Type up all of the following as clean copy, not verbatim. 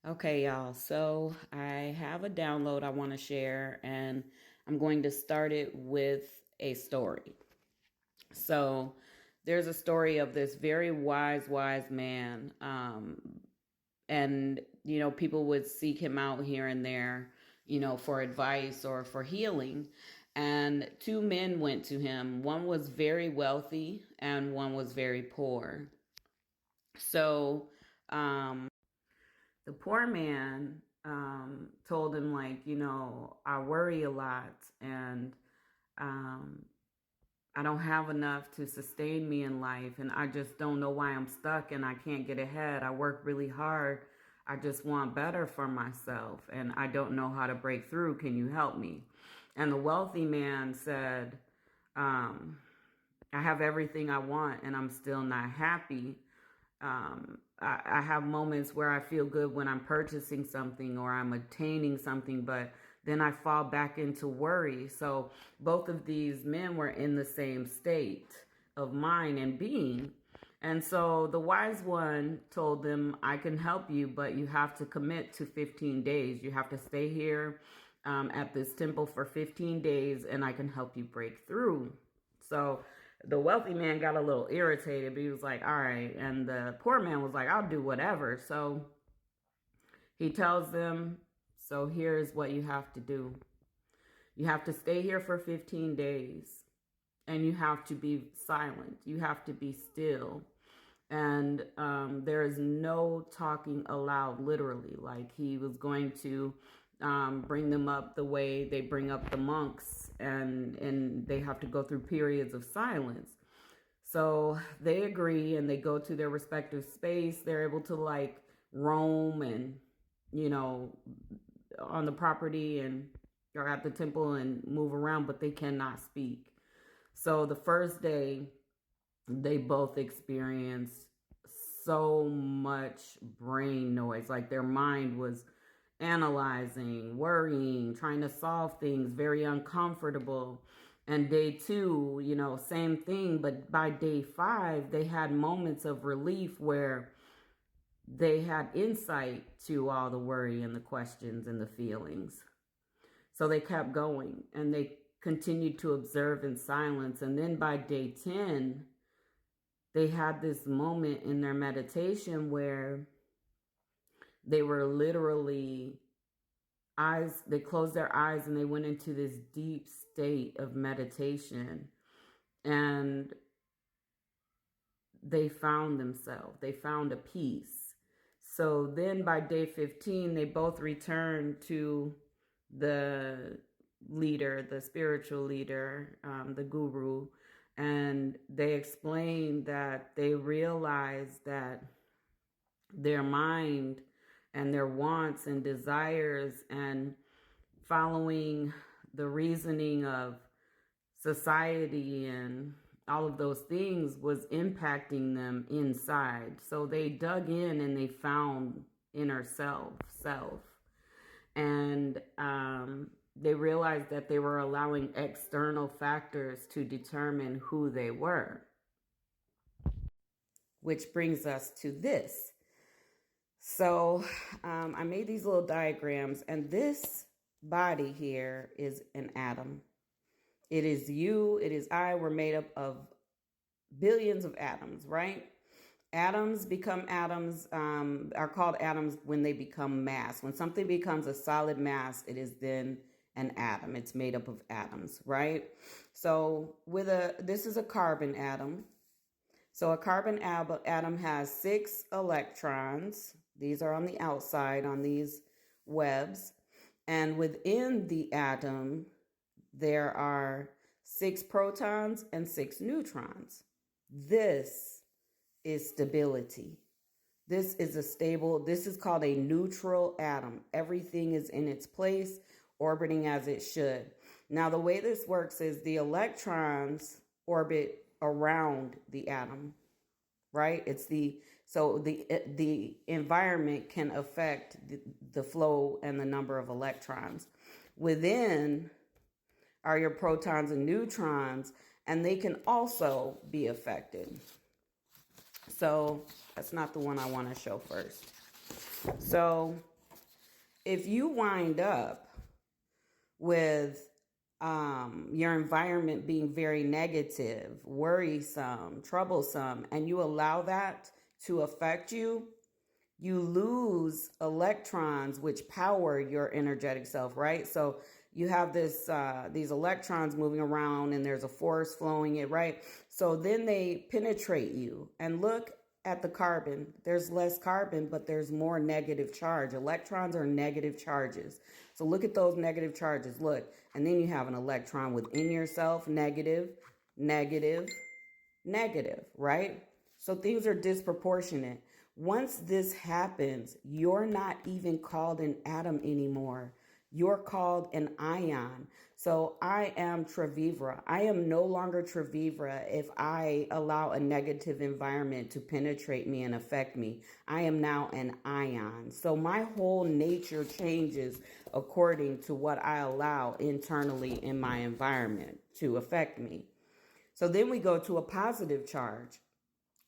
Okay, y'all. So I have a download I want to share, and I'm going to start it with a story. So there's a story of this very wise man. And, people would seek him out here and there, for advice or for healing. And two men went to him. One was very wealthy and one was very poor. So, the poor man told him, like, I worry a lot, and um, I don't have enough to sustain me in life, and I just don't know why I'm stuck and I can't get ahead. I work really hard. I just want better for myself, and I don't know how to break through. Can you help me? And the wealthy man said, um, I have everything I want and I'm still not happy. I have moments where I feel good when I'm purchasing something or I'm attaining something, but then I fall back into worry. So both of these men were in the same state of mind and being. And so the wise one told them, I can help you, but you have to commit to 15 days. You have to stay here at this temple for 15 days, and I can help you break through. So the wealthy man got a little irritated, but he was like, all right. And the poor man was like, I'll do whatever. So he tells them, so here's what you have to do. You have to stay here for 15 days and you have to be silent. You have to be still. And there is no talking aloud, literally. Like, he was going to bring them up the way they bring up the monks, and they have to go through periods of silence. So they agree and they go to their respective space. They're able to, like, roam and, on the property and or at the temple and move around, but they cannot speak. So the first day, they both experienced so much brain noise. Like, their mind was analyzing, worrying, trying to solve things, very uncomfortable. And day two, same thing. But by day five, they had moments of relief where they had insight to all the worry and the questions and the feelings. So they kept going and they continued to observe in silence. And then by day 10, they had this moment in their meditation where they were literally they closed their eyes and they went into this deep state of meditation, and they found themselves. They found a peace. So then by day 15, they both returned to the leader, the spiritual leader, the guru, and they explained that they realized that their mind and their wants and desires and following the reasoning of society and all of those things was impacting them inside. So they dug in and they found inner self. And they realized that they were allowing external factors to determine who they were. Which brings us to this. So I made these little diagrams, and this body here is an atom. It is you, it is I. We're made up of billions of atoms, right? Atoms become atoms, are called atoms when they become mass. When something becomes a solid mass, it is then an atom. It's made up of atoms, right? So this is a carbon atom. So a carbon atom has 6 electrons. These are on the outside on these webs. And within the atom, there are 6 protons and 6 neutrons. This is stability. This is called a neutral atom. Everything is in its place, orbiting as it should. Now, the way this works is the electrons orbit around the atom, right? So the environment can affect the flow and the number of electrons. Within are your protons and neutrons, and they can also be affected. So that's not the one I want to show first. So if you wind up with your environment being very negative, worrisome, troublesome, and you allow that to affect you, you lose electrons which power your energetic self, right? So you have these electrons moving around and there's a force flowing it, right? So then they penetrate you, and look at the carbon. There's less carbon, but there's more negative charge. Electrons are negative charges. So look at those negative charges. Look, and then you have an electron within yourself, negative, negative, negative, right? So things are disproportionate. Once this happens, you're not even called an atom anymore. You're called an ion. So I am Trevivra. I am no longer Trevivra if I allow a negative environment to penetrate me and affect me. I am now an ion. So my whole nature changes according to what I allow internally in my environment to affect me. So then we go to a positive charge.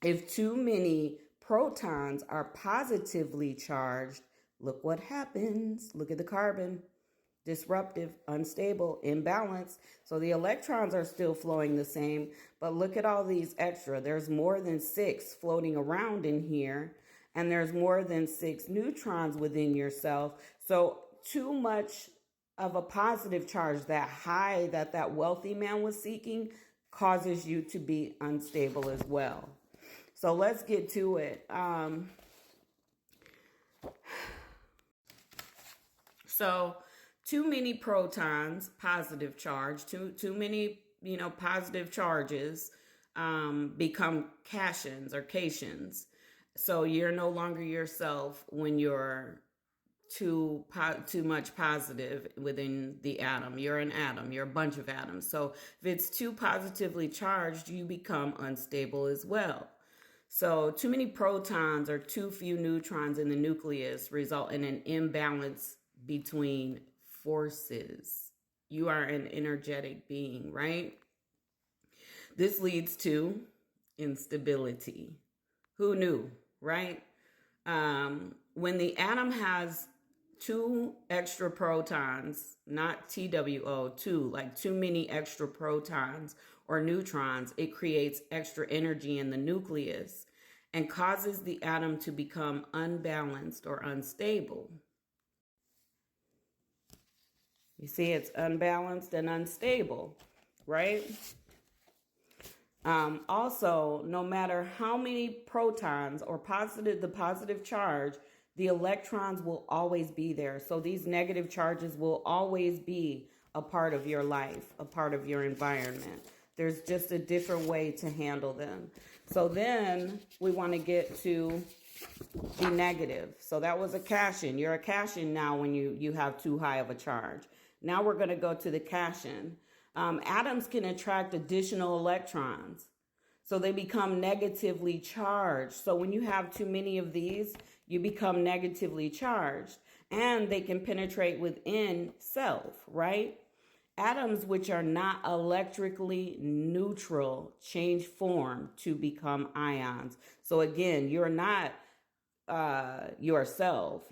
If too many protons are positively charged, look what happens. Look at the carbon. Disruptive, unstable, imbalanced. So the electrons are still flowing the same, but look at all these extra. There's more than 6 floating around in here, and there's more than 6 neutrons within yourself. So too much of a positive charge, that high that wealthy man was seeking, causes you to be unstable as well. So let's get to it. So too many protons, positive charge, too many, positive charges become cations or cations. So you're no longer yourself when you're too much positive within the atom. You're an atom. You're a bunch of atoms. So if it's too positively charged, you become unstable as well. So too many protons or too few neutrons in the nucleus result in an imbalance between forces. You are an energetic being, right? This leads to instability. Who knew, right? When the atom has 2 extra protons, not TWO, 2, like too many extra protons or neutrons, it creates extra energy in the nucleus and causes the atom to become unbalanced or unstable. You see, it's unbalanced and unstable, right? Also, no matter how many protons or the positive charge, the electrons will always be there. So these negative charges will always be a part of your life, a part of your environment. There's just a different way to handle them. So then we want to get to the negative. So that was a cation. You're a cation now when you have too high of a charge. Now we're going to go to the cation. Atoms can attract additional electrons. So they become negatively charged. So when you have too many of these, you become negatively charged. And they can penetrate within self, right? Atoms which are not electrically neutral change form to become ions. So again, you're not yourself.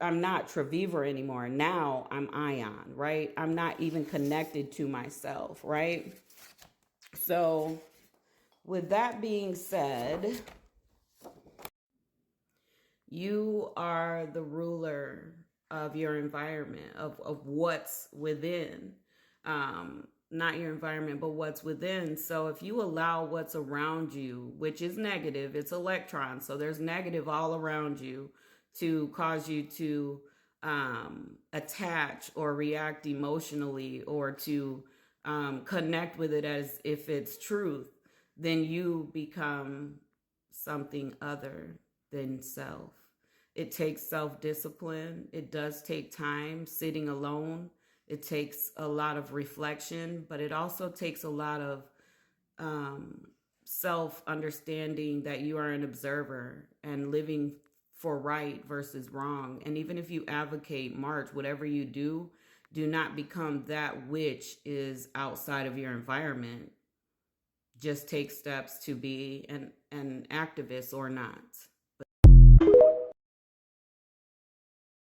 I'm not Trevivra anymore. Now I'm ion, right? I'm not even connected to myself, right? So with that being said, you are the ruler of your environment, of what's within. Not your environment, but what's within. So if you allow what's around you, which is negative, it's electrons. So there's negative all around you to cause you to attach or react emotionally or to connect with it as if it's truth, then you become something other than self. It takes self-discipline. It does take time sitting alone. It takes a lot of reflection, but it also takes a lot of self-understanding that you are an observer and living for right versus wrong. And even if you advocate, march, whatever you do, do not become that which is outside of your environment. Just take steps to be an activist or not.